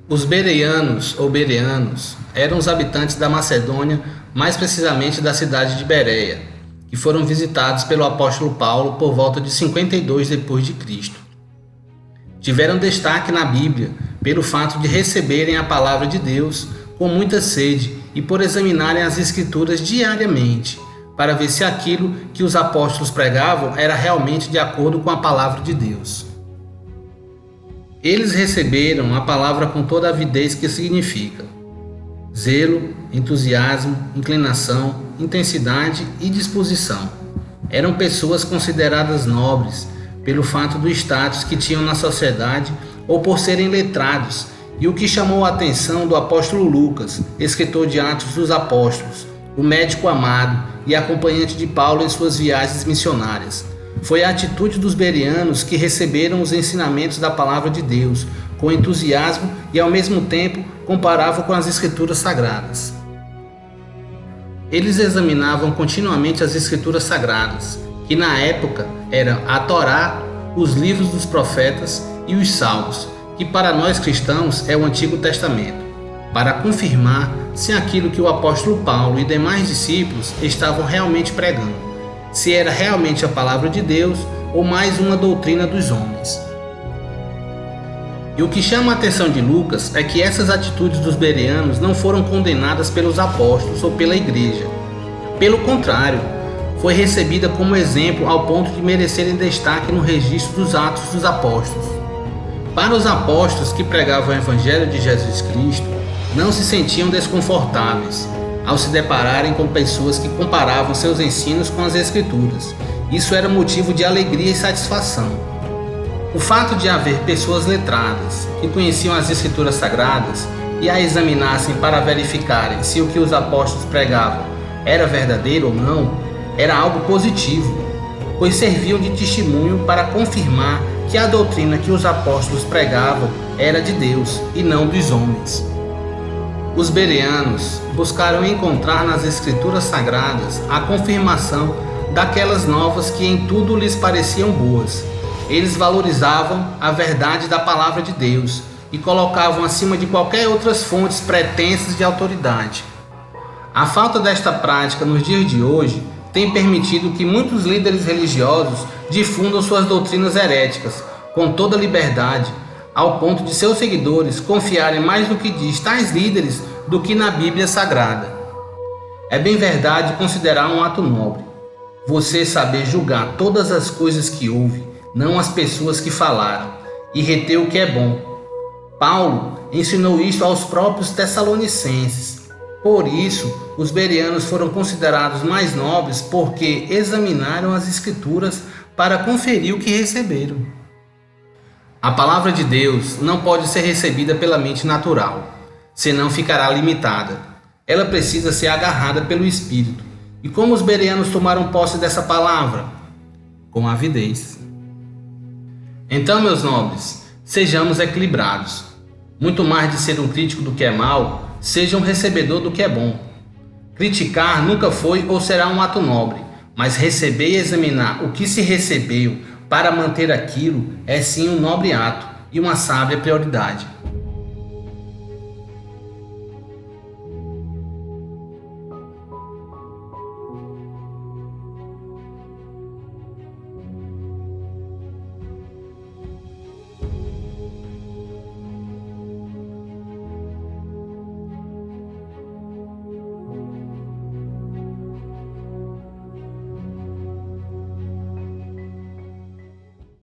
Os bereanos ou bereanos eram os habitantes da Macedônia, mais precisamente da cidade de Bereia, que foram visitados pelo apóstolo Paulo por volta de 52 depois de Cristo. Tiveram destaque na Bíblia pelo fato de receberem a palavra de Deus com muita sede e por examinarem as Escrituras diariamente, para ver se aquilo que os apóstolos pregavam era realmente de acordo com a palavra de Deus. Eles receberam a palavra com toda a avidez que significa zelo, entusiasmo, inclinação, intensidade e disposição. Eram pessoas consideradas nobres pelo fato do status que tinham na sociedade ou por serem letrados, e o que chamou a atenção do apóstolo Lucas, escritor de Atos dos Apóstolos, o médico amado e acompanhante de Paulo em suas viagens missionárias, foi a atitude dos bereanos que receberam os ensinamentos da palavra de Deus com entusiasmo e ao mesmo tempo comparavam com as Escrituras Sagradas. Eles examinavam continuamente as Escrituras Sagradas, que na época eram a Torá, os livros dos profetas e os Salmos, que para nós cristãos é o Antigo Testamento, para confirmar se aquilo que o apóstolo Paulo e demais discípulos estavam realmente pregando, se era realmente a palavra de Deus ou mais uma doutrina dos homens. E o que chama a atenção de Lucas é que essas atitudes dos bereanos não foram condenadas pelos apóstolos ou pela igreja. Pelo contrário, foi recebida como exemplo ao ponto de merecerem destaque no registro dos Atos dos Apóstolos. Para os apóstolos que pregavam o Evangelho de Jesus Cristo, não se sentiam desconfortáveis ao se depararem com pessoas que comparavam seus ensinos com as Escrituras. Isso era motivo de alegria e satisfação. O fato de haver pessoas letradas que conheciam as Escrituras Sagradas e a examinassem para verificarem se o que os apóstolos pregavam era verdadeiro ou não, era algo positivo, pois serviam de testemunho para confirmar que a doutrina que os apóstolos pregavam era de Deus e não dos homens. Os bereanos buscaram encontrar nas Escrituras Sagradas a confirmação daquelas novas que em tudo lhes pareciam boas. Eles valorizavam a verdade da palavra de Deus e colocavam acima de qualquer outras fontes pretensas de autoridade. A falta desta prática nos dias de hoje tem permitido que muitos líderes religiosos difundam suas doutrinas heréticas com toda liberdade, ao ponto de seus seguidores confiarem mais no que diz tais líderes do que na Bíblia Sagrada. É bem verdade considerar um ato nobre você saber julgar todas as coisas que ouve, não as pessoas que falaram, e reter o que é bom. Paulo ensinou isso aos próprios Tessalonicenses. Por isso, os bereanos foram considerados mais nobres porque examinaram as Escrituras para conferir o que receberam. A palavra de Deus não pode ser recebida pela mente natural, senão ficará limitada. Ela precisa ser agarrada pelo Espírito. E como os bereanos tomaram posse dessa palavra? Com avidez. Então, meus nobres, sejamos equilibrados. Muito mais de ser um crítico do que é mal, seja um recebedor do que é bom. Criticar nunca foi ou será um ato nobre, mas receber e examinar o que se recebeu para manter aquilo é sim um nobre ato e uma sábia prioridade.